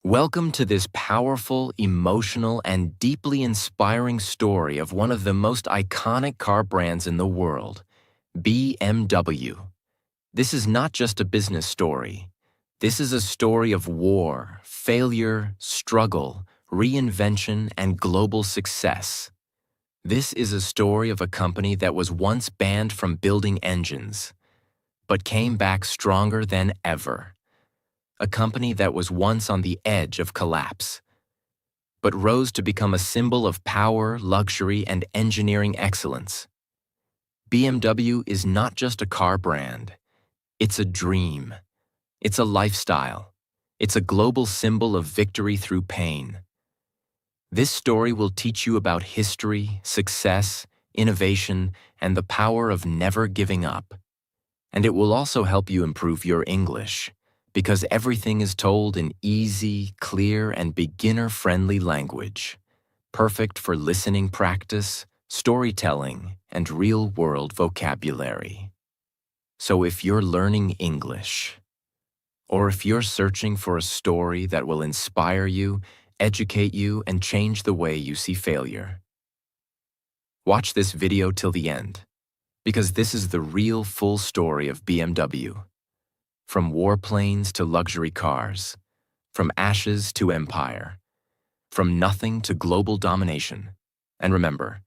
Welcome to this powerful, emotional, and deeply inspiring story of one of the most iconic car brands in the world, BMW. This is not just a business story. This is a story of war, failure, struggle, reinvention, and global success. This is a story of a company that was once banned from building engines, but came back stronger than ever. A company that was once on the edge of collapse, but rose to become a symbol of power, luxury, and engineering excellence. BMW is not just a car brand. It's a dream. It's a lifestyle. It's a global symbol of victory through pain. This story will teach you about history, success, innovation, and the power of never giving up. And it will also help you improve your English, because everything is told in easy, clear, and beginner-friendly language, perfect for listening practice, storytelling, and real-world vocabulary. So if you're learning English, or if you're searching for a story that will inspire you, educate you, and change the way you see failure, watch this video till the end, because this is the real full story of BMW. From warplanes to luxury cars, from ashes to empire, from nothing to global domination. And remember,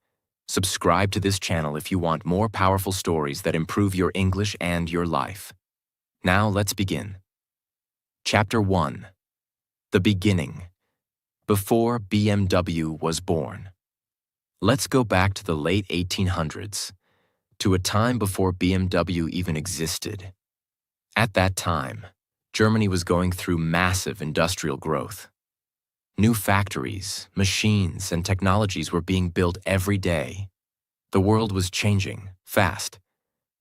subscribe to this channel if you want more powerful stories that improve your English and your life. Now let's begin. Chapter 1. The Beginning. Before BMW was born. Let's go back to the late 1800s, to a time before BMW even existed. At that time, Germany was going through massive industrial growth. New factories, machines, and technologies were being built every day. The world was changing, fast,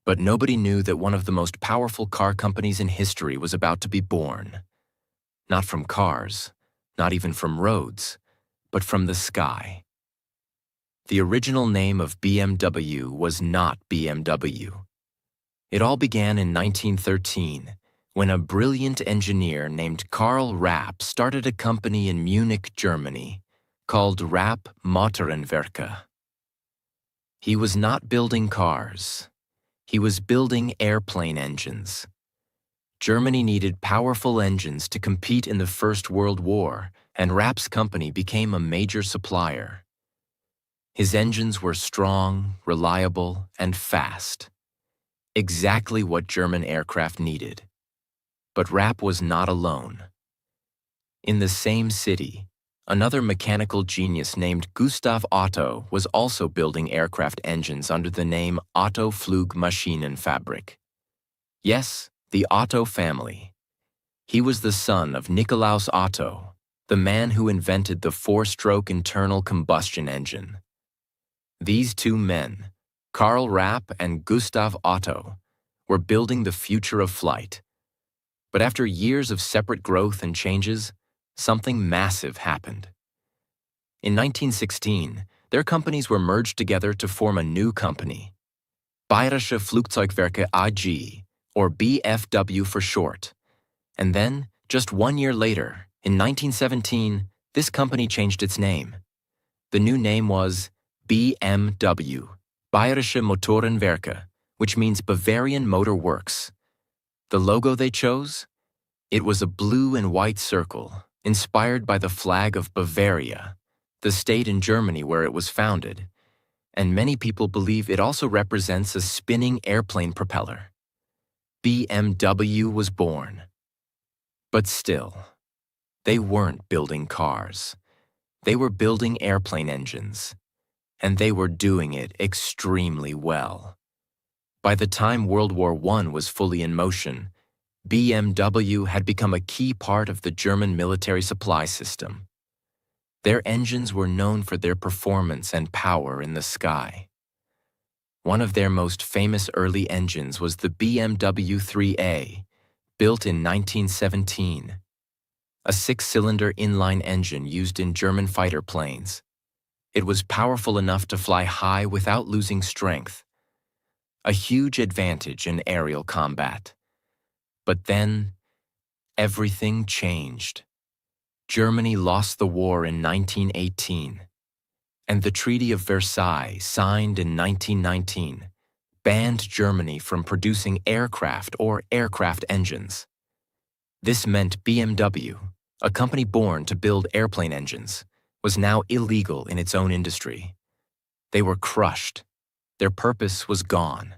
but nobody knew that one of the most powerful car companies in history was about to be born. Not from cars, not even from roads, but from the sky. The original name of BMW was not BMW. It all began in 1913, when a brilliant engineer named Karl Rapp started a company in Munich, Germany, called Rapp Motorenwerke. He was not building cars. He was building airplane engines. Germany needed powerful engines to compete in the First World War, and Rapp's company became a major supplier. His engines were strong, reliable, and fast. Exactly what German aircraft needed. But Rapp was not alone. In the same city, another mechanical genius named Gustav Otto was also building aircraft engines under the name Otto Flugmaschinenfabrik. Yes, the Otto family. He was the son of Nikolaus Otto, the man who invented the four-stroke internal combustion engine. These two men, Karl Rapp and Gustav Otto, were building the future of flight. But after years of separate growth and changes, something massive happened. In 1916, their companies were merged together to form a new company, Bayerische Flugzeugwerke AG, or BFW for short. And then, just 1 year later, in 1917, this company changed its name. The new name was BMW, Bayerische Motorenwerke, which means Bavarian Motor Works. The logo they chose? It was a blue and white circle, inspired by the flag of Bavaria, the state in Germany where it was founded, and many people believe it also represents a spinning airplane propeller. BMW was born. But still, they weren't building cars. They were building airplane engines. And they were doing it extremely well. By the time World War I was fully in motion, BMW had become a key part of the German military supply system. Their engines were known for their performance and power in the sky. One of their most famous early engines was the BMW 3A, built in 1917, a six-cylinder inline engine used in German fighter planes. It was powerful enough to fly high without losing strength, a huge advantage in aerial combat. But then, everything changed. Germany lost the war in 1918, and the Treaty of Versailles, signed in 1919, banned Germany from producing aircraft or aircraft engines. This meant BMW, a company born to build airplane engines, was now illegal in its own industry. They were crushed. Their purpose was gone.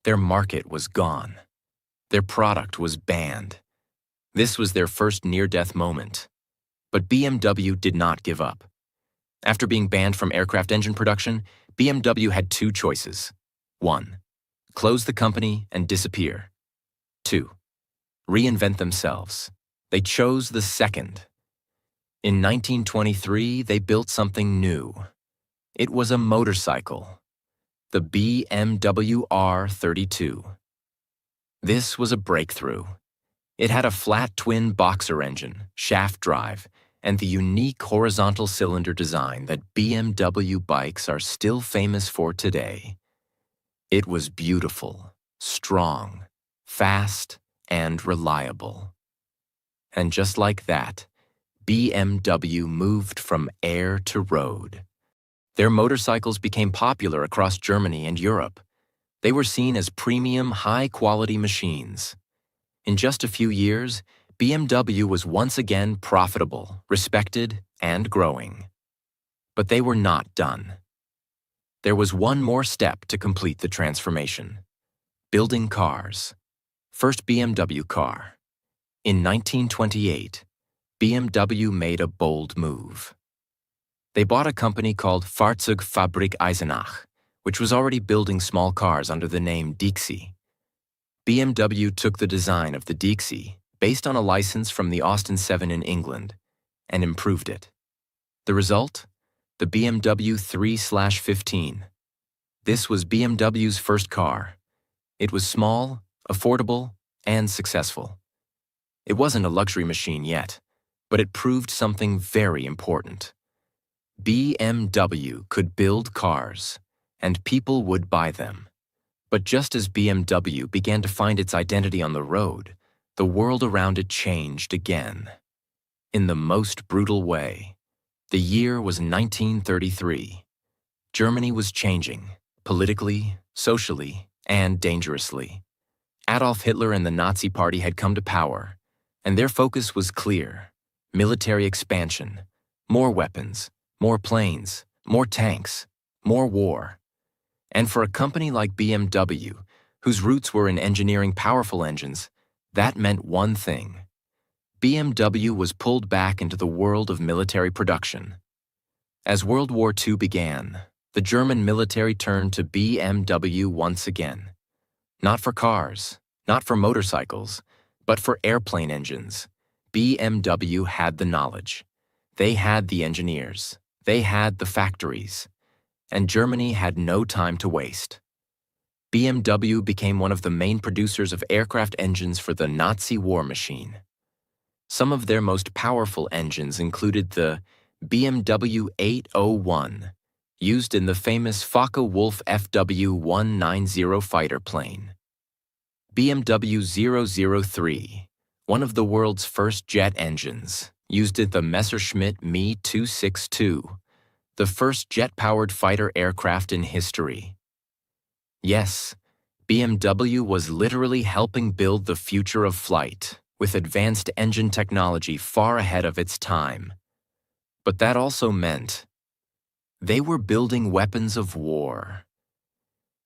Their market was gone. Their product was banned. This was their first near-death moment. But BMW did not give up. After being banned from aircraft engine production, BMW had two choices. 1. Close the company and disappear. 2. Reinvent themselves. They chose the second. In 1923, they built something new. It was a motorcycle, the BMW R32. This was a breakthrough. It had a flat twin boxer engine, shaft drive, and the unique horizontal cylinder design that BMW bikes are still famous for today. It was beautiful, strong, fast, and reliable. And just like that, BMW moved from air to road. Their motorcycles became popular across Germany and Europe. They were seen as premium, high-quality machines. In just a few years, BMW was once again profitable, respected, and growing. But they were not done. There was one more step to complete the transformation: building cars. First BMW car. In 1928, BMW made a bold move. They bought a company called Fahrzeugfabrik Eisenach, which was already building small cars under the name Dixie. BMW took the design of the Dixie, based on a license from the Austin 7 in England, and improved it. The result? The BMW 3/15. This was BMW's first car. It was small, affordable, and successful. It wasn't a luxury machine yet, but it proved something very important. BMW could build cars, and people would buy them. But just as BMW began to find its identity on the road, the world around it changed again. In the most brutal way. The year was 1933. Germany was changing, politically, socially, and dangerously. Adolf Hitler and the Nazi Party had come to power, and their focus was clear: military expansion, more weapons, more planes, more tanks, more war. And for a company like BMW, whose roots were in engineering powerful engines, that meant one thing: BMW was pulled back into the world of military production. As World War II began, the German military turned to BMW once again. Not for cars, not for motorcycles, but for airplane engines. BMW had the knowledge. They had the engineers. They had the factories. And Germany had no time to waste. BMW became one of the main producers of aircraft engines for the Nazi war machine. Some of their most powerful engines included the BMW 801, used in the famous Focke-Wulf FW-190 fighter plane. BMW 003, one of the world's first jet engines, used in the Messerschmitt Me 262, the first jet-powered fighter aircraft in history. Yes, BMW was literally helping build the future of flight, with advanced engine technology far ahead of its time. But that also meant they were building weapons of war.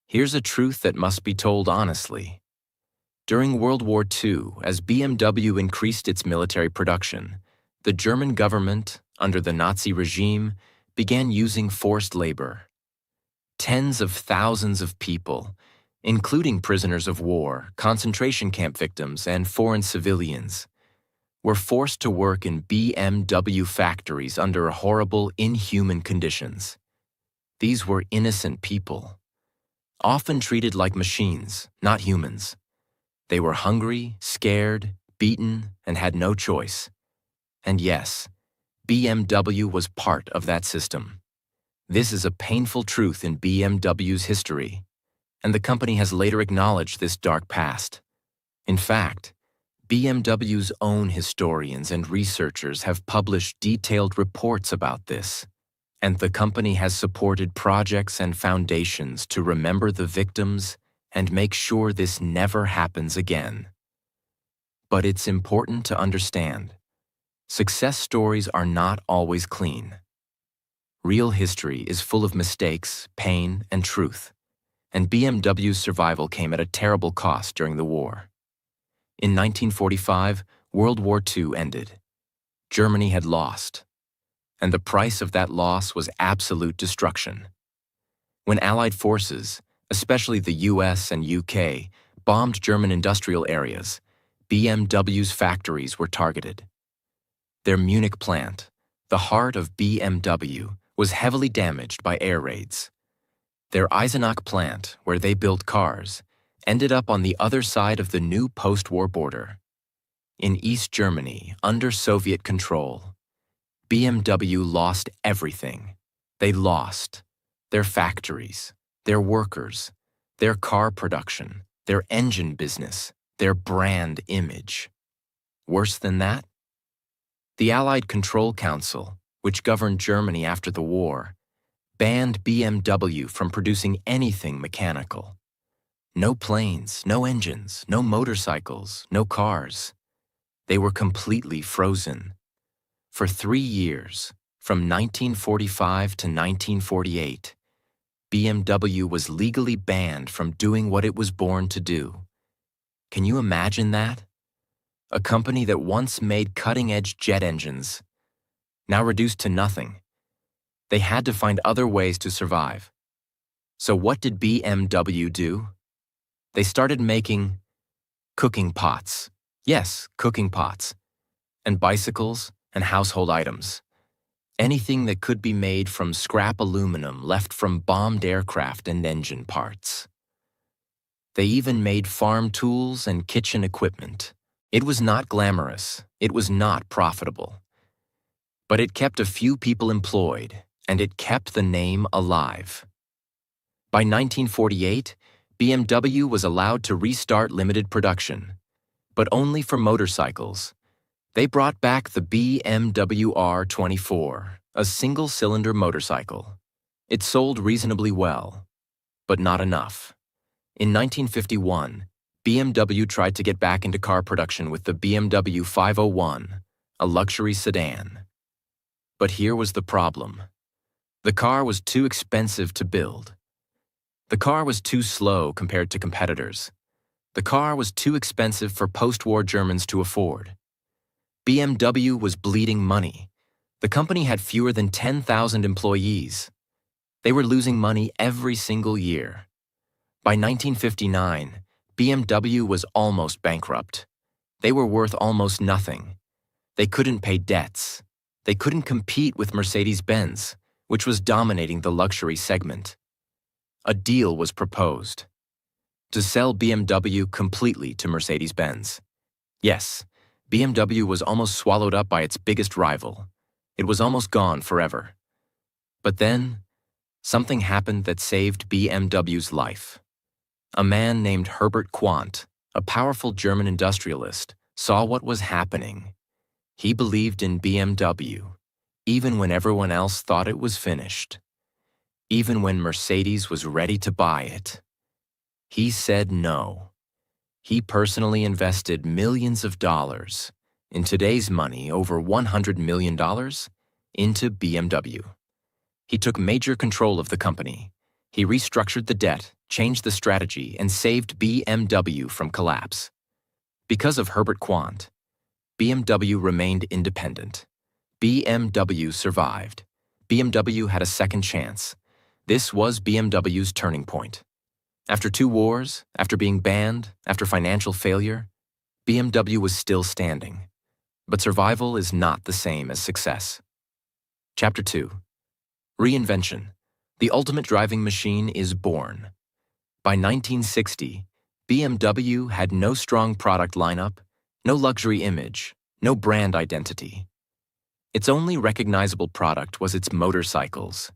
Here's a truth that must be told honestly. During World War II, as BMW increased its military production, the German government, under the Nazi regime, began using forced labor. Tens of thousands of people, including prisoners of war, concentration camp victims, and foreign civilians, were forced to work in BMW factories under horrible, inhuman conditions. These were innocent people, often treated like machines, not humans. They were hungry, scared, beaten, and had no choice. And yes, BMW was part of that system. This is a painful truth in BMW's history, and the company has later acknowledged this dark past. In fact, BMW's own historians and researchers have published detailed reports about this, and the company has supported projects and foundations to remember the victims and make sure this never happens again. But it's important to understand, success stories are not always clean. Real history is full of mistakes, pain, and truth, and BMW's survival came at a terrible cost during the war. In 1945, World War II ended. Germany had lost, and the price of that loss was absolute destruction. When Allied forces, especially the US and UK, bombed German industrial areas, BMW's factories were targeted. Their Munich plant, the heart of BMW, was heavily damaged by air raids. Their Eisenach plant, where they built cars, ended up on the other side of the new post-war border. In East Germany, under Soviet control, BMW lost everything. They lost their factories, their workers, their car production, their engine business, their brand image. Worse than that? The Allied Control Council, which governed Germany after the war, banned BMW from producing anything mechanical. No planes, no engines, no motorcycles, no cars. They were completely frozen. For 3 years, from 1945 to 1948, BMW was legally banned from doing what it was born to do. Can you imagine that? A company that once made cutting-edge jet engines, now reduced to nothing. They had to find other ways to survive. So what did BMW do? They started making cooking pots. Yes, cooking pots. And bicycles and household items. Anything that could be made from scrap aluminum left from bombed aircraft and engine parts. They even made farm tools and kitchen equipment. It was not glamorous. It was not profitable. But it kept a few people employed, and it kept the name alive. By 1948, BMW was allowed to restart limited production, but only for motorcycles. They brought back the BMW R24, a single-cylinder motorcycle. It sold reasonably well, but not enough. In 1951, BMW tried to get back into car production with the BMW 501, a luxury sedan. But here was the problem. The car was too expensive to build. The car was too slow compared to competitors. The car was too expensive for post-war Germans to afford. BMW was bleeding money. The company had fewer than 10,000 employees. They were losing money every single year. By 1959, BMW was almost bankrupt. They were worth almost nothing. They couldn't pay debts. They couldn't compete with Mercedes-Benz, which was dominating the luxury segment. A deal was proposed to sell BMW completely to Mercedes-Benz. Yes, BMW was almost swallowed up by its biggest rival. It was almost gone forever. But then, something happened that saved BMW's life. A man named Herbert Quandt, a powerful German industrialist, saw what was happening. He believed in BMW, even when everyone else thought it was finished. Even when Mercedes was ready to buy it. He said no. He personally invested millions of dollars, in today's money over $100 million, into BMW. He took major control of the company. He restructured the debt, changed the strategy, and saved BMW from collapse. Because of Herbert Quandt, BMW remained independent. BMW survived. BMW had a second chance. This was BMW's turning point. After 2 wars, after being banned, after financial failure, BMW was still standing. But survival is not the same as success. Chapter 2. Reinvention. The ultimate driving machine is born. By 1960, BMW had no strong product lineup, no luxury image, no brand identity. Its only recognizable product was its motorcycles.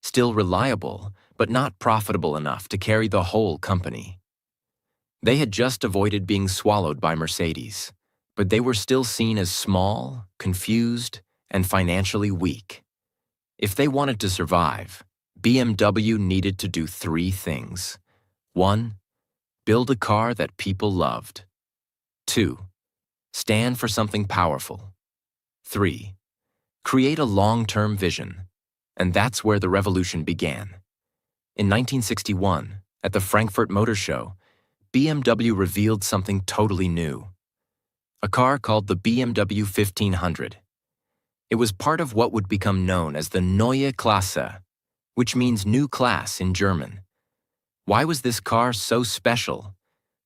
Still reliable, but not profitable enough to carry the whole company. They had just avoided being swallowed by Mercedes, but they were still seen as small, confused, and financially weak. If they wanted to survive, BMW needed to do three things. 1. Build a car that people loved. 2. Stand for something powerful. 3. Create a long-term vision. And that's where the revolution began. In 1961, at the Frankfurt Motor Show, BMW revealed something totally new. A car called the BMW 1500. It was part of what would become known as the Neue Klasse, which means new class in German. Why was this car so special?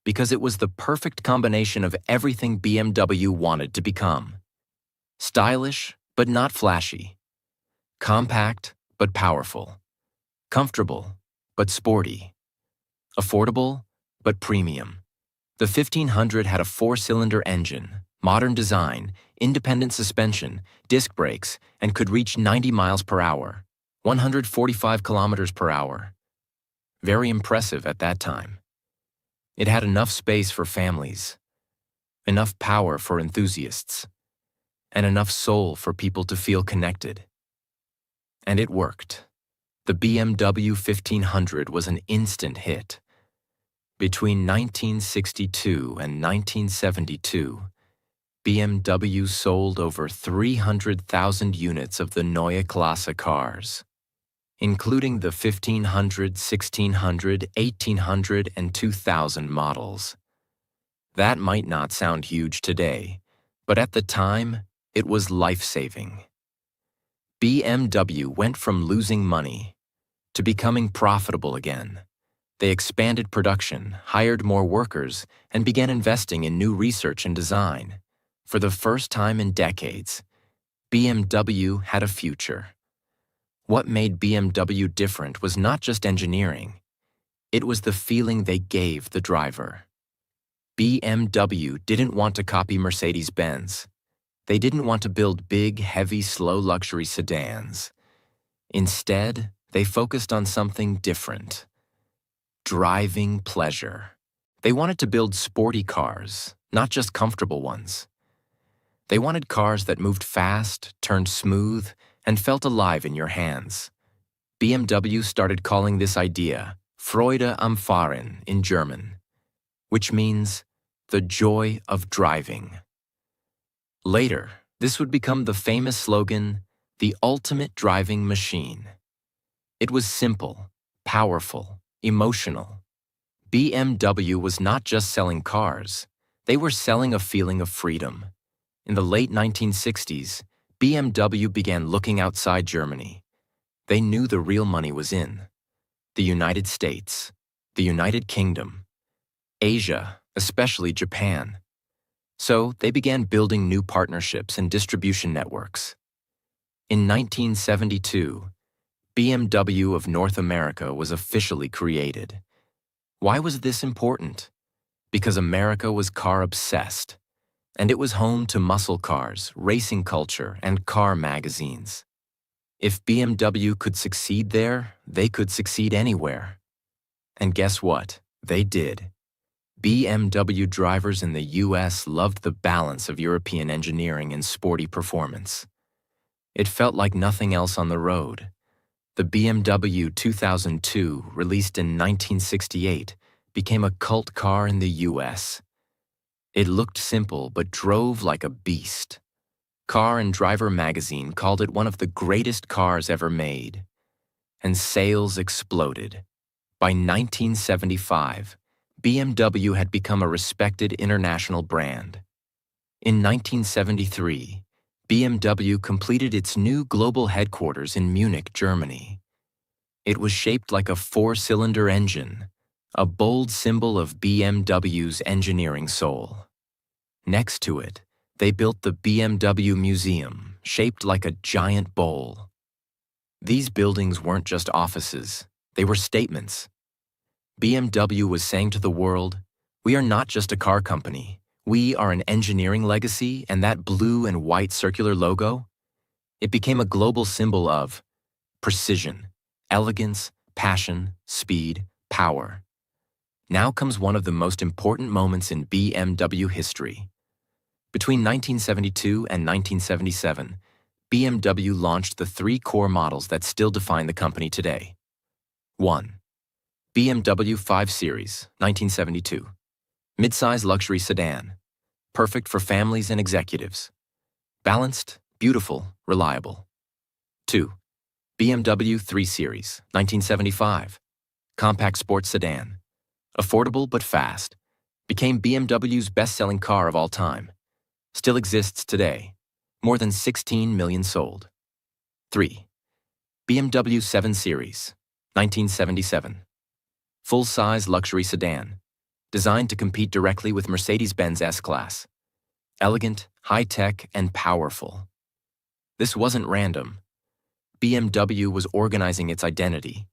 Because it was the perfect combination of everything BMW wanted to become. Stylish, but not flashy. Compact, but powerful. Comfortable, but sporty. Affordable, but premium. The 1500 had a 4-cylinder engine, modern design, independent suspension, disc brakes, and could reach 90 miles per hour, 145 kilometers per hour. Very impressive at that time. It had enough space for families, enough power for enthusiasts, and enough soul for people to feel connected. And it worked. The BMW 1500 was an instant hit. Between 1962 and 1972, BMW sold over 300,000 units of the Neue Klasse cars, including the 1500, 1600, 1800, and 2000 models. That might not sound huge today, but at the time, it was life-saving. BMW went from losing money to becoming profitable again. They expanded production, hired more workers, and began investing in new research and design. For the first time in decades, BMW had a future. What made BMW different was not just engineering. It was the feeling they gave the driver. BMW didn't want to copy Mercedes-Benz. They didn't want to build big, heavy, slow luxury sedans. Instead, they focused on something different. Driving pleasure. They wanted to build sporty cars, not just comfortable ones. They wanted cars that moved fast, turned smooth, and felt alive in your hands. BMW started calling this idea Freude am Fahren in German, which means the joy of driving. Later, this would become the famous slogan, the ultimate driving machine. It was simple, powerful, emotional. BMW was not just selling cars, they were selling a feeling of freedom. In the late 1960s, BMW began looking outside Germany. They knew the real money was in the United States, the United Kingdom, Asia, especially Japan. So they began building new partnerships and distribution networks. In 1972, BMW of North America was officially created. Why was this important? Because America was car-obsessed, and it was home to muscle cars, racing culture, and car magazines. If BMW could succeed there, they could succeed anywhere. And guess what? They did. BMW drivers in the US loved the balance of European engineering and sporty performance. It felt like nothing else on the road. The BMW 2002, released in 1968, became a cult car in the US. It looked simple but drove like a beast. Car and Driver magazine called it one of the greatest cars ever made. And sales exploded. By 1975, BMW had become a respected international brand. In 1973, BMW completed its new global headquarters in Munich, Germany. It was shaped like a 4-cylinder engine, a bold symbol of BMW's engineering soul. Next to it, they built the BMW Museum, shaped like a giant bowl. These buildings weren't just offices, they were statements. BMW was saying to the world, we are not just a car company. We are an engineering legacy, and that blue and white circular logo, it became a global symbol of precision, elegance, passion, speed, power. Now comes one of the most important moments in BMW history. Between 1972 and 1977, BMW launched the three core models that still define the company today. 1. BMW 5 Series, 1972. Midsize luxury sedan. Perfect for families and executives. Balanced, beautiful, reliable. 2. BMW 3 Series, 1975. Compact sports sedan. Affordable but fast. Became BMW's best-selling car of all time. Still exists today. More than 16 million sold. 3. BMW 7 Series, 1977. Full-size luxury sedan. Designed to compete directly with Mercedes-Benz S-Class. Elegant, high-tech, and powerful. This wasn't random. BMW was organizing its identity.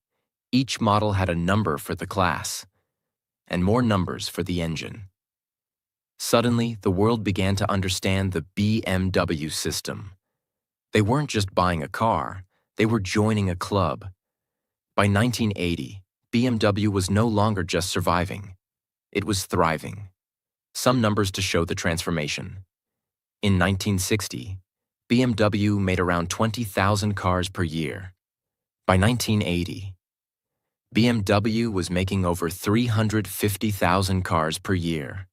Each model had a number for the class, and more numbers for the engine. Suddenly, the world began to understand the BMW system. They weren't just buying a car, they were joining a club. By 1980, BMW was no longer just surviving. It was thriving. Some numbers to show the transformation. In 1960, BMW made around 20,000 cars per year. By 1980, BMW was making over 350,000 cars per year.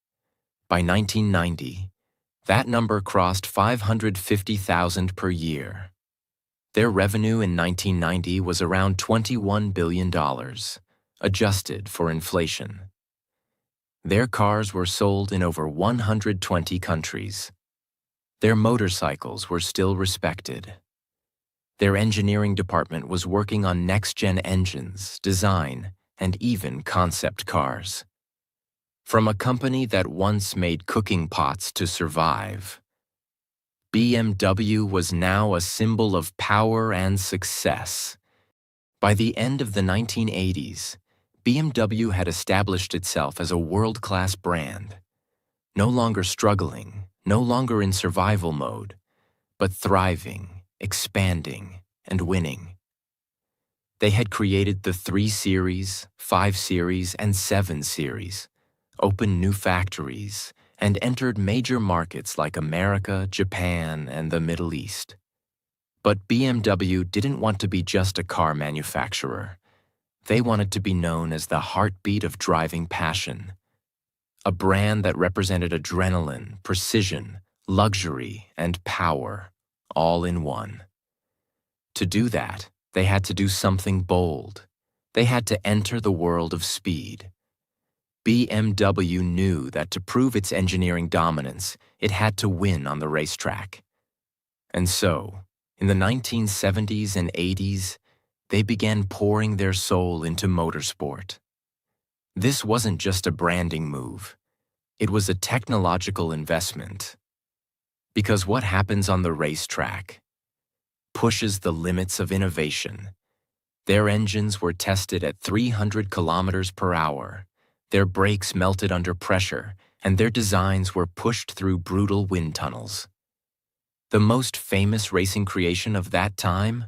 By 1990, that number crossed 550,000 per year. Their revenue in 1990 was around $21 billion, adjusted for inflation. Their cars were sold in over 120 countries. Their motorcycles were still respected. Their engineering department was working on next-gen engines, design, and even concept cars. From a company that once made cooking pots to survive, BMW was now a symbol of power and success. By the end of the 1980s, BMW had established itself as a world-class brand, no longer struggling, no longer in survival mode, but thriving, expanding, and winning. They had created the 3 Series, 5 Series, and 7 Series, opened new factories, and entered major markets like America, Japan, and the Middle East. But BMW didn't want to be just a car manufacturer. They wanted to be known as the heartbeat of driving passion, a brand that represented adrenaline, precision, luxury, and power, all in one. To do that, they had to do something bold. They had to enter the world of speed. BMW knew that to prove its engineering dominance, it had to win on the racetrack. And so, in the 1970s and 80s, they began pouring their soul into motorsport. This wasn't just a branding move. It was a technological investment. Because what happens on the racetrack pushes the limits of innovation. Their engines were tested at 300 kilometers per hour. Their brakes melted under pressure, and their designs were pushed through brutal wind tunnels. The most famous racing creation of that time?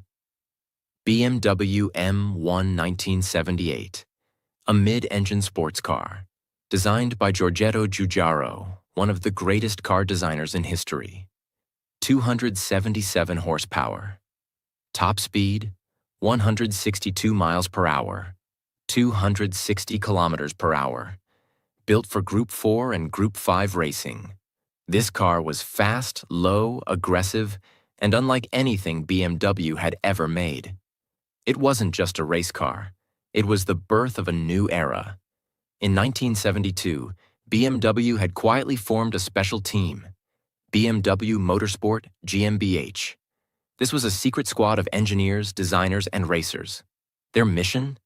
BMW M1 1978, a mid-engine sports car, designed by Giorgetto Giugiaro, one of the greatest car designers in history. 277 horsepower. Top speed, 162 miles per hour, 260 kilometers per hour. Built for Group 4 and Group 5 racing. This car was fast, low, aggressive, and unlike anything BMW had ever made. It wasn't just a race car. It was the birth of a new era. In 1972, BMW had quietly formed a special team, BMW Motorsport GmbH. This was a secret squad of engineers, designers, and racers. Their mission?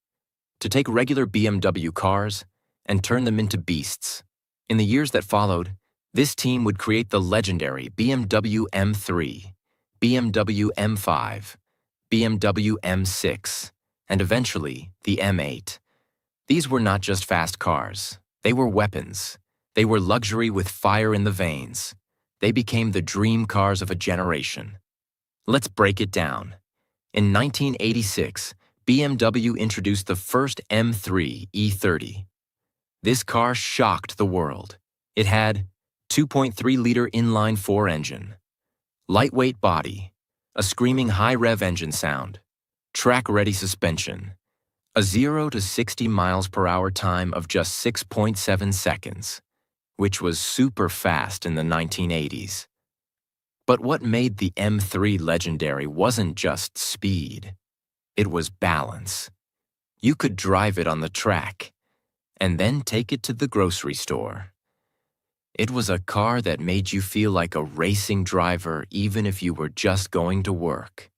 To take regular BMW cars and turn them into beasts. In the years that followed, this team would create the legendary BMW M3, BMW M5, BMW M6, and eventually the M8. These were not just fast cars. They were weapons. They were luxury with fire in the veins. They became the dream cars of a generation. Let's break it down. In 1986, BMW introduced the first M3 E30. This car shocked the world. It had 2.3-liter inline-4 engine, lightweight body, a screaming high-rev engine sound, track-ready suspension, a 0 to 60 miles per hour time of just 6.7 seconds, which was super fast in the 1980s. But what made the M3 legendary wasn't just speed. It was balance. You could drive it on the track and then take it to the grocery store. It was a car that made you feel like a racing driver even if you were just going to work.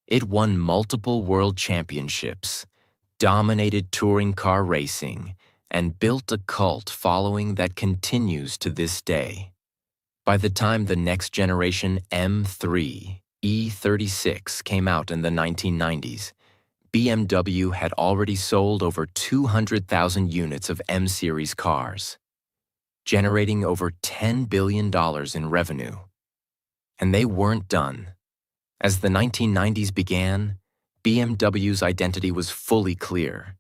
It won multiple world championships, dominated touring car racing, and built a cult following that continues to this day. By the time the next generation M3 E36 came out in the 1990s, BMW had already sold over 200,000 units of M-series cars, generating over $10 billion in revenue. And they weren't done. As the 1990s began, BMW's identity was fully clear.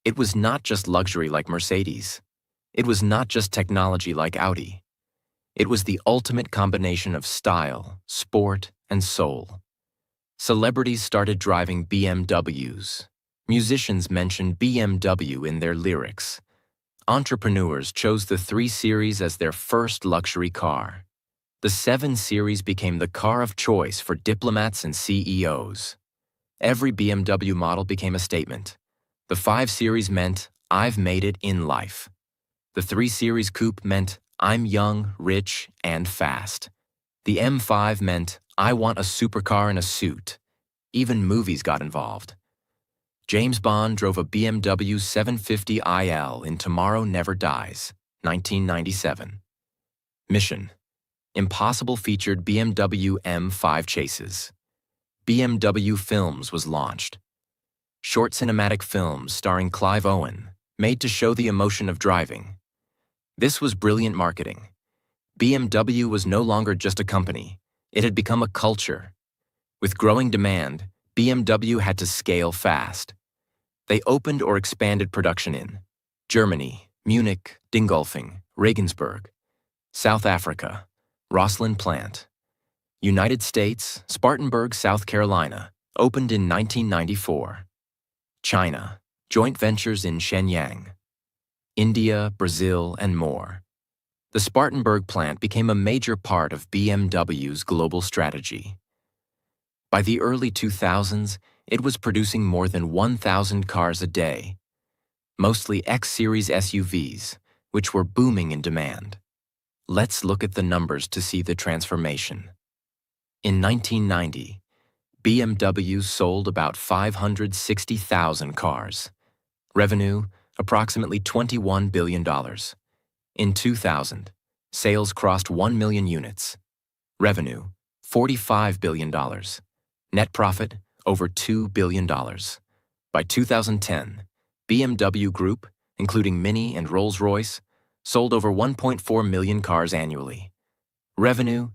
It was not just luxury like Mercedes. It was not just technology like Audi. It was the ultimate combination of style, sport, and soul. Celebrities started driving BMWs. Musicians mentioned BMW in their lyrics. Entrepreneurs chose the 3 Series as their first luxury car. The 7 Series became the car of choice for diplomats and CEOs. Every BMW model became a statement. The 5 Series meant, "I've made it in life." The 3 Series Coupe meant, "I'm young, rich, and fast." The M5 meant, "I want a supercar in a suit." Even movies got involved. James Bond drove a BMW 750 IL in Tomorrow Never Dies, 1997. Mission: Impossible featured BMW M5 chases. BMW Films was launched. Short cinematic films starring Clive Owen, made to show the emotion of driving. This was brilliant marketing. BMW was no longer just a company. It had become a culture. With growing demand, BMW had to scale fast. They opened or expanded production in Germany, Munich, Dingolfing, Regensburg; South Africa, Rosslyn Plant; United States, Spartanburg, South Carolina, opened in 1994; China, joint ventures in Shenyang; India, Brazil, and more. The Spartanburg plant became a major part of BMW's global strategy. By the early 2000s, it was producing more than 1,000 cars a day, mostly X-Series SUVs, which were booming in demand. Let's look at the numbers to see the transformation. In 1990, BMW sold about 560,000 cars. Revenue, approximately $21 billion. In 2000, sales crossed 1 million units. Revenue, $45 billion. Net profit, over $2 billion. By 2010, BMW Group, including Mini and Rolls-Royce, sold over 1.4 million cars annually. Revenue,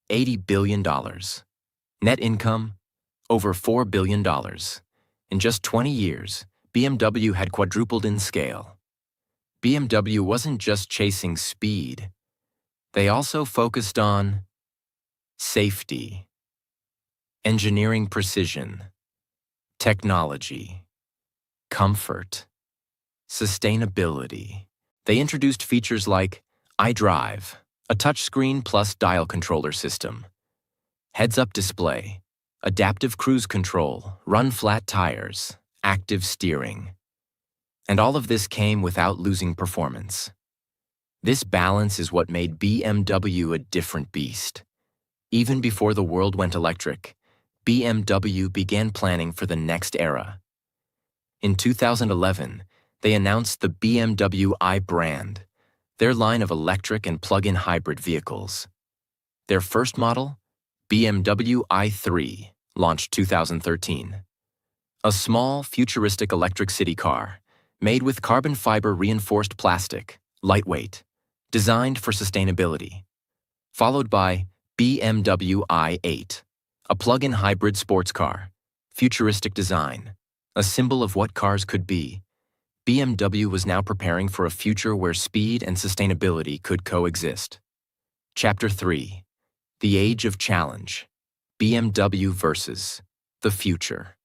$80 billion. Net income, over $4 billion. In just 20 years, BMW had quadrupled in scale. BMW wasn't just chasing speed. They also focused on safety, engineering precision, technology, comfort, sustainability. They introduced features like iDrive, a touchscreen plus dial controller system, heads-up display, adaptive cruise control, run-flat tires, active steering. And all of this came without losing performance. This balance is what made BMW a different beast. Even before the world went electric, BMW began planning for the next era. In 2011, they announced the BMW i brand, their line of electric and plug-in hybrid vehicles. Their first model, BMW i3, launched 2013. A small, futuristic electric city car, made with carbon fiber reinforced plastic, lightweight, designed for sustainability. Followed by BMW i8, a plug-in hybrid sports car, futuristic design, a symbol of what cars could be. BMW was now preparing for a future where speed and sustainability could coexist. Chapter 3: The Age of Challenge. BMW versus the future.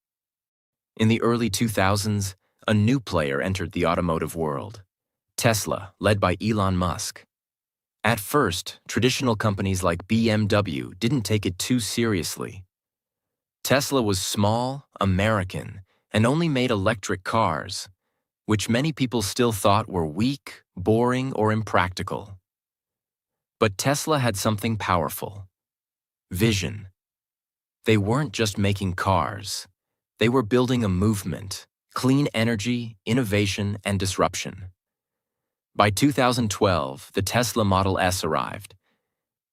In the early 2000s, a new player entered the automotive world: Tesla, led by Elon Musk. At first, traditional companies like BMW didn't take it too seriously. Tesla was small, American, and only made electric cars, which many people still thought were weak, boring, or impractical. But Tesla had something powerful: vision. They weren't just making cars. They were building a movement: clean energy, innovation, and disruption. By 2012, the Tesla Model S arrived.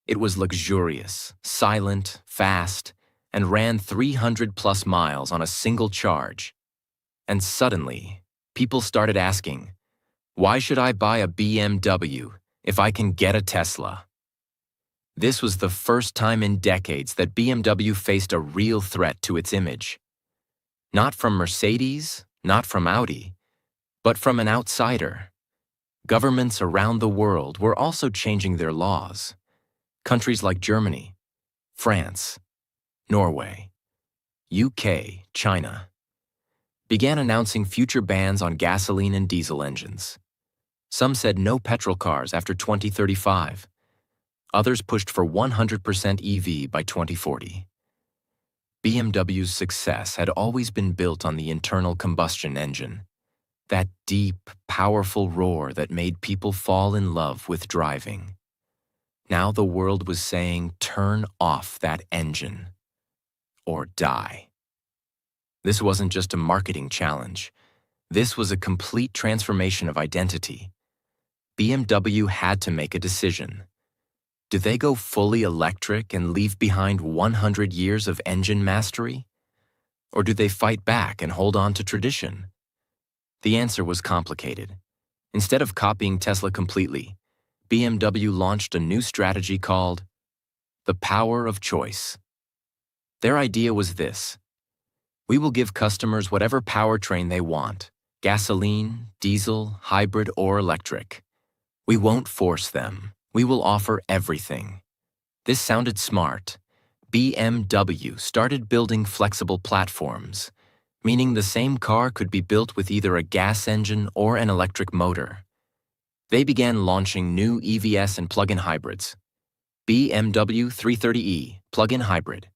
It was luxurious, silent, fast, and ran 300+ miles on a single charge. And suddenly, people started asking, why should I buy a BMW if I can get a Tesla? This was the first time in decades that BMW faced a real threat to its image. Not from Mercedes, not from Audi, but from an outsider. Governments around the world were also changing their laws. Countries like Germany, France, Norway, UK, China began announcing future bans on gasoline and diesel engines. Some said no petrol cars after 2035. Others pushed for 100% EV by 2040. BMW's success had always been built on the internal combustion engine, that deep, powerful roar that made people fall in love with driving. Now the world was saying, turn off that engine or die. This wasn't just a marketing challenge. This was a complete transformation of identity. BMW had to make a decision. Do they go fully electric and leave behind 100 years of engine mastery? Or do they fight back and hold on to tradition? The answer was complicated. Instead of copying Tesla completely, BMW launched a new strategy called the power of choice. Their idea was this: we will give customers whatever powertrain they want: gasoline, diesel, hybrid, or electric. We won't force them. We will offer everything. This sounded smart. BMW started building flexible platforms, meaning the same car could be built with either a gas engine or an electric motor. They began launching new EVs and plug-in hybrids: BMW 330e plug-in hybrid,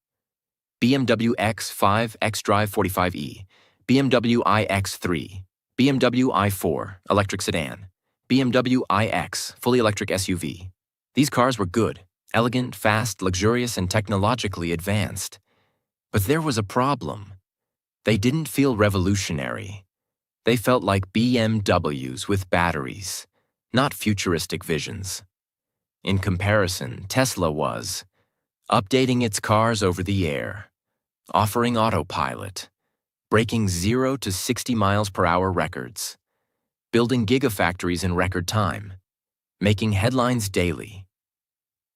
BMW X5 xDrive 45e, BMW iX3, BMW i4 electric sedan, BMW iX fully electric SUV. These cars were good, elegant, fast, luxurious, and technologically advanced. But there was a problem. They didn't feel revolutionary. They felt like BMWs with batteries, not futuristic visions. In comparison, Tesla was updating its cars over the air, offering autopilot, breaking 0 to 60 miles per hour records, building gigafactories in record time, making headlines daily.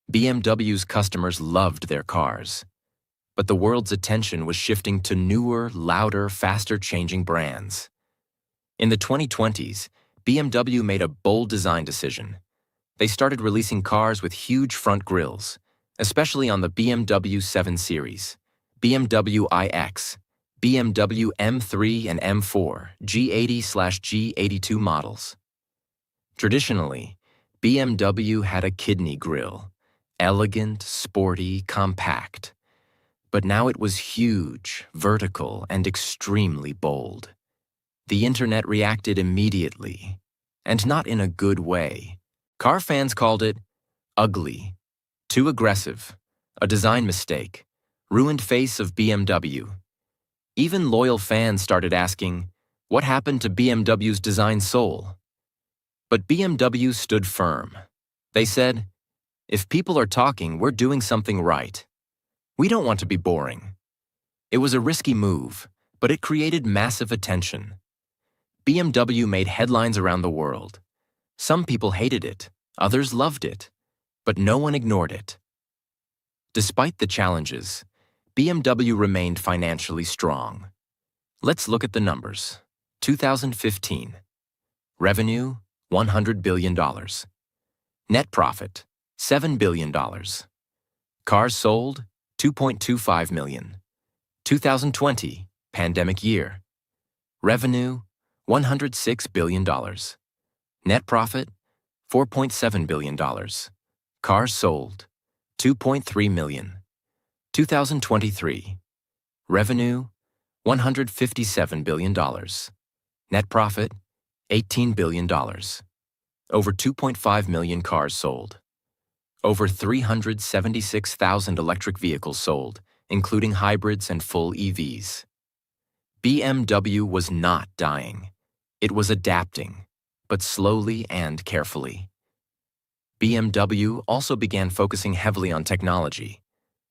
BMW's customers loved their cars, but the world's attention was shifting to newer, louder, faster-changing brands. In the 2020s, BMW made a bold design decision. They started releasing cars with huge front grilles, especially on the BMW 7 Series, BMW iX, BMW M3 and M4, G80/G82 models. Traditionally, BMW had a kidney grille, elegant, sporty, compact. But now it was huge, vertical, and extremely bold. The internet reacted immediately, and not in a good way. Car fans called it ugly, too aggressive, a design mistake, ruined face of BMW. Even loyal fans started asking, what happened to BMW's design soul? But BMW stood firm. They said, if people are talking, we're doing something right. We don't want to be boring. It was a risky move, but it created massive attention. BMW made headlines around the world. Some people hated it, others loved it, but no one ignored it. Despite the challenges, BMW remained financially strong. Let's look at the numbers. 2015. Revenue, $100 billion. Net profit, $7 billion. Cars sold, 2.25 million. 2020, pandemic year. Revenue, $106 billion. Net profit, $4.7 billion. Cars sold, 2.3 million. 2023. Revenue, $157 billion. Net profit, $18 billion. Over 2.5 million cars sold. Over 376,000 electric vehicles sold, including hybrids and full EVs. BMW was not dying. It was adapting, but slowly and carefully. BMW also began focusing heavily on technology,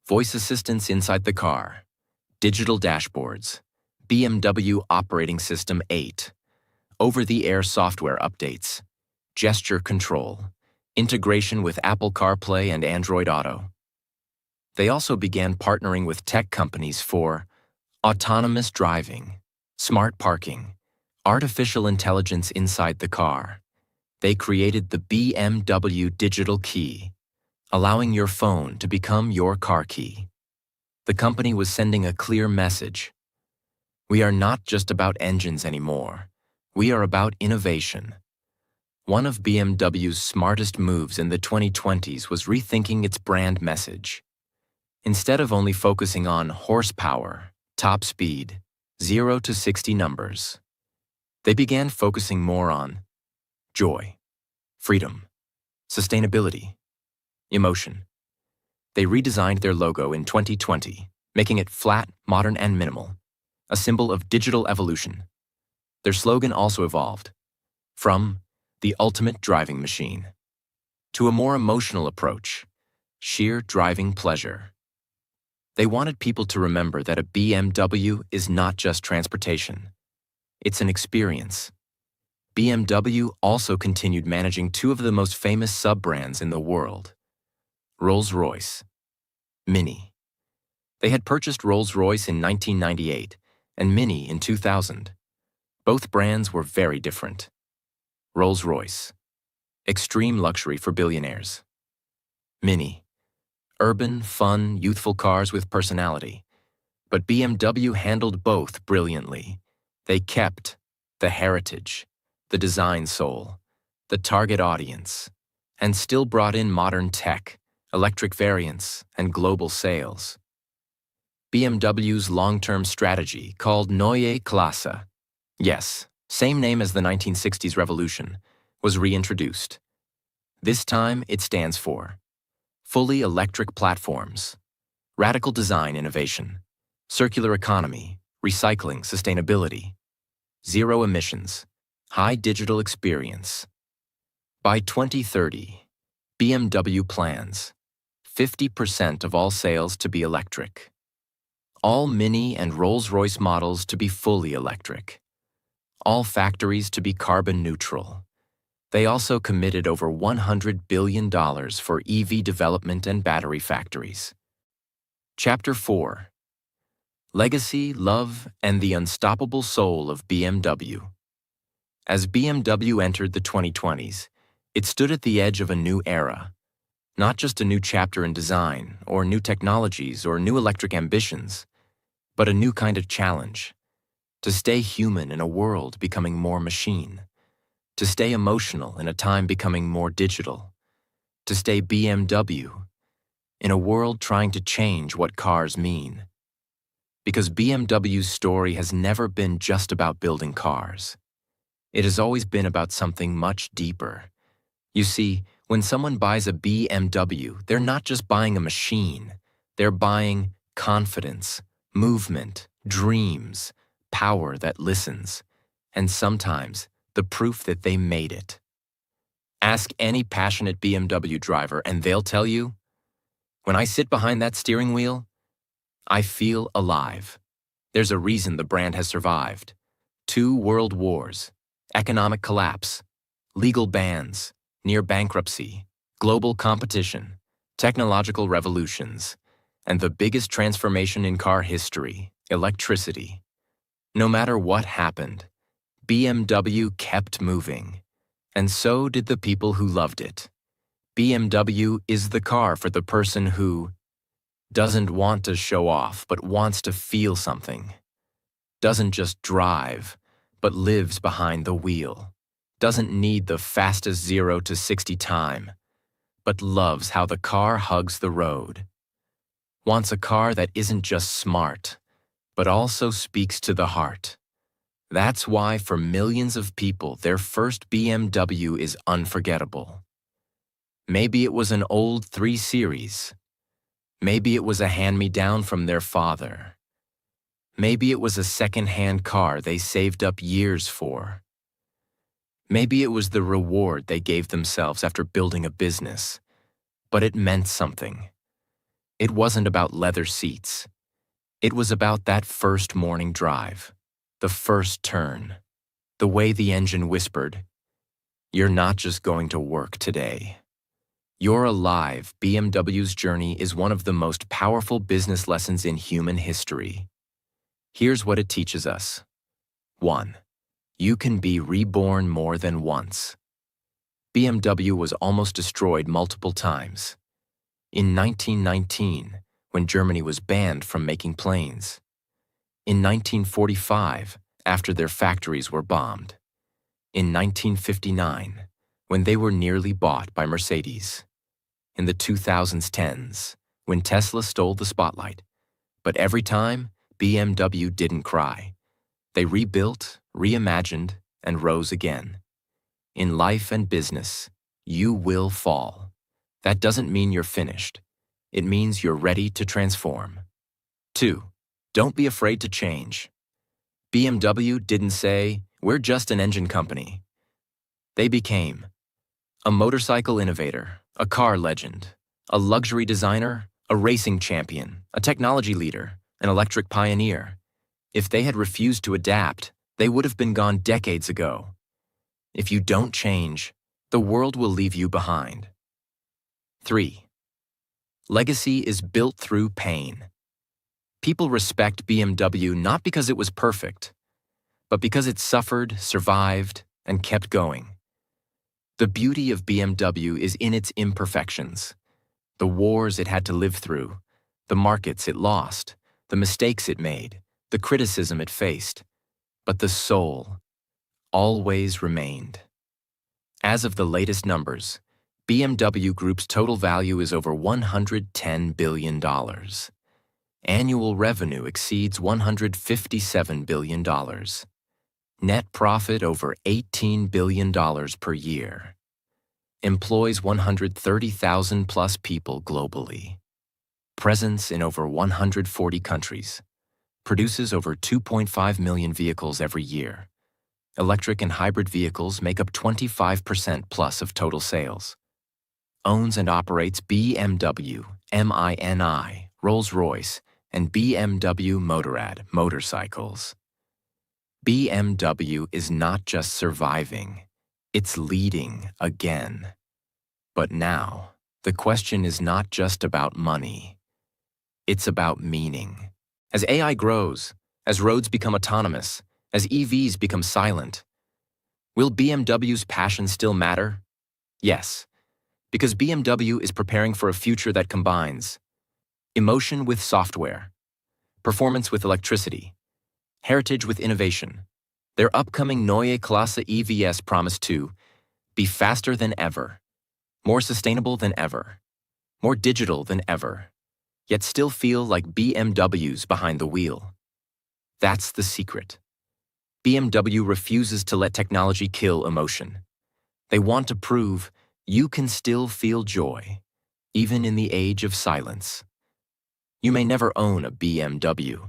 voice assistants inside the car, digital dashboards, BMW Operating System 8, over-the-air software updates, gesture control, integration with Apple CarPlay and Android Auto. They also began partnering with tech companies for autonomous driving, smart parking, artificial intelligence inside the car. They created the BMW Digital Key, allowing your phone to become your car key. The company was sending a clear message. We are not just about engines anymore. We are about innovation. One of BMW's smartest moves in the 2020s was rethinking its brand message. Instead of only focusing on horsepower, top speed, 0 to 60 numbers, they began focusing more on joy, freedom, sustainability, emotion. They redesigned their logo in 2020, making it flat, modern, and minimal, a symbol of digital evolution. Their slogan also evolved from the ultimate driving machine to a more emotional approach, sheer driving pleasure. They wanted people to remember that a BMW is not just transportation. It's an experience. BMW also continued managing two of the most famous sub-brands in the world, Rolls-Royce, Mini. They had purchased Rolls-Royce in 1998 and Mini in 2000. Both brands were very different. Rolls-Royce, extreme luxury for billionaires. Mini, urban, fun, youthful cars with personality. But BMW handled both brilliantly. They kept the heritage, the design soul, the target audience, and still brought in modern tech, electric variants, and global sales. BMW's long-term strategy, called Neue Klasse, yes, same name as the 1960s revolution, was reintroduced. This time it stands for fully electric platforms, radical design innovation, circular economy, recycling sustainability, zero emissions, high digital experience. By 2030, BMW plans 50% of all sales to be electric, all Mini and Rolls-Royce models to be fully electric, all factories to be carbon neutral. They also committed over $100 billion for EV development and battery factories. Chapter 4. Legacy, Love, and the Unstoppable Soul of BMW. As BMW entered the 2020s, it stood at the edge of a new era. Not just a new chapter in design, or new technologies, or new electric ambitions, but a new kind of challenge. To stay human in a world becoming more machine. To stay emotional in a time becoming more digital. To stay BMW in a world trying to change what cars mean. Because BMW's story has never been just about building cars. It has always been about something much deeper. You see, when someone buys a BMW, they're not just buying a machine. They're buying confidence, movement, dreams, power that listens, and sometimes the proof that they made it. Ask any passionate BMW driver and they'll tell you, when I sit behind that steering wheel, I feel alive. There's a reason the brand has survived. 2 world wars, economic collapse, legal bans, near bankruptcy, global competition, technological revolutions, and the biggest transformation in car history, electricity. No matter what happened, BMW kept moving, and so did the people who loved it. BMW is the car for the person who doesn't want to show off but wants to feel something, doesn't just drive but lives behind the wheel, doesn't need the fastest 0 to 60 time, but loves how the car hugs the road, wants a car that isn't just smart, but also speaks to the heart. That's why for millions of people, their first BMW is unforgettable. Maybe it was an old 3 Series. Maybe it was a hand-me-down from their father. Maybe it was a second-hand car they saved up years for. Maybe it was the reward they gave themselves after building a business. But it meant something. It wasn't about leather seats. It was about that first morning drive, the first turn, the way the engine whispered, "You're not just going to work today. You're alive." BMW's journey is one of the most powerful business lessons in human history. Here's what it teaches us. 1. You can be reborn more than once. BMW was almost destroyed multiple times. In 1919, when Germany was banned from making planes. In 1945, after their factories were bombed. In 1959, when they were nearly bought by Mercedes. In the 2010s, when Tesla stole the spotlight. But every time, BMW didn't cry. They rebuilt, reimagined, and rose again. In life and business, you will fall. That doesn't mean you're finished. It means you're ready to transform. 2. Don't be afraid to change. BMW didn't say, "We're just an engine company." They became a motorcycle innovator, a car legend, a luxury designer, a racing champion, a technology leader, an electric pioneer. If they had refused to adapt, they would have been gone decades ago. If you don't change, the world will leave you behind. 3. Legacy is built through pain. People respect BMW not because it was perfect, but because it suffered, survived, and kept going. The beauty of BMW is in its imperfections. The wars it had to live through, the markets it lost, the mistakes it made, the criticism it faced. But the soul always remained. As of the latest numbers, BMW Group's total value is over $110 billion. Annual revenue exceeds $157 billion. Net profit over $18 billion per year. Employs 130,000 plus people globally. Presence in over 140 countries. Produces over 2.5 million vehicles every year. Electric and hybrid vehicles make up 25% plus of total sales. Owns and operates BMW, MINI, Rolls-Royce, and BMW Motorrad motorcycles. BMW is not just surviving, it's leading again. But now, the question is not just about money. It's about meaning. As AI grows, as roads become autonomous, as EVs become silent, will BMW's passion still matter? Yes, because BMW is preparing for a future that combines emotion with software, performance with electricity, heritage with innovation. Their upcoming Neue Klasse EVs promise to be faster than ever, more sustainable than ever, more digital than ever, yet still feel like BMWs behind the wheel. That's the secret. BMW refuses to let technology kill emotion. They want to prove you can still feel joy, even in the age of silence. You may never own a BMW.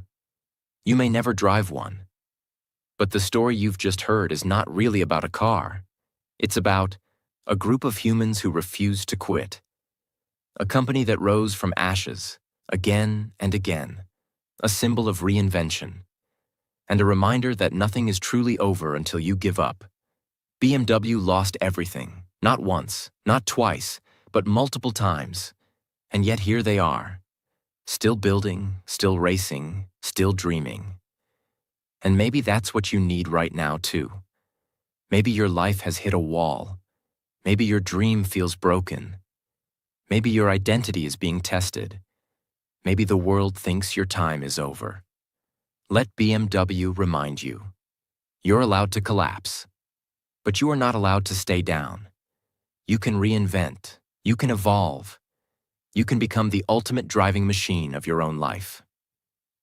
You may never drive one. But the story you've just heard is not really about a car. It's about a group of humans who refuse to quit. A company that rose from ashes, again and again. A symbol of reinvention. And a reminder that nothing is truly over until you give up. BMW lost everything, not once, not twice, but multiple times. And yet here they are. Still building, still racing, still dreaming. And maybe that's what you need right now too. Maybe your life has hit a wall. Maybe your dream feels broken. Maybe your identity is being tested. Maybe the world thinks your time is over. Let BMW remind you. You're allowed to collapse, but you are not allowed to stay down. You can reinvent. You can evolve. You can become the ultimate driving machine of your own life.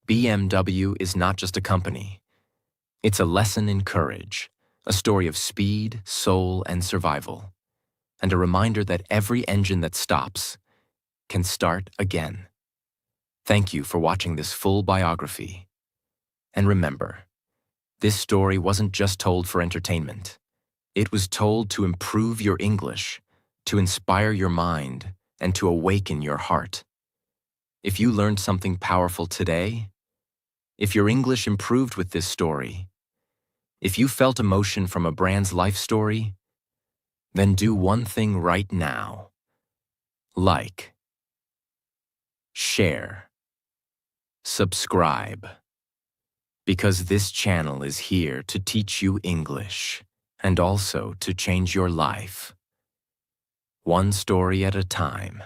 BMW is not just a company. It's a lesson in courage, a story of speed, soul, and survival, and a reminder that every engine that stops can start again. Thank you for watching this full biography. And remember, this story wasn't just told for entertainment. It was told to improve your English, to inspire your mind, and to awaken your heart. If you learned something powerful today, if your English improved with this story, if you felt emotion from a brand's life story, then do one thing right now. Like, share, subscribe, because this channel is here to teach you English and also to change your life, one story at a time.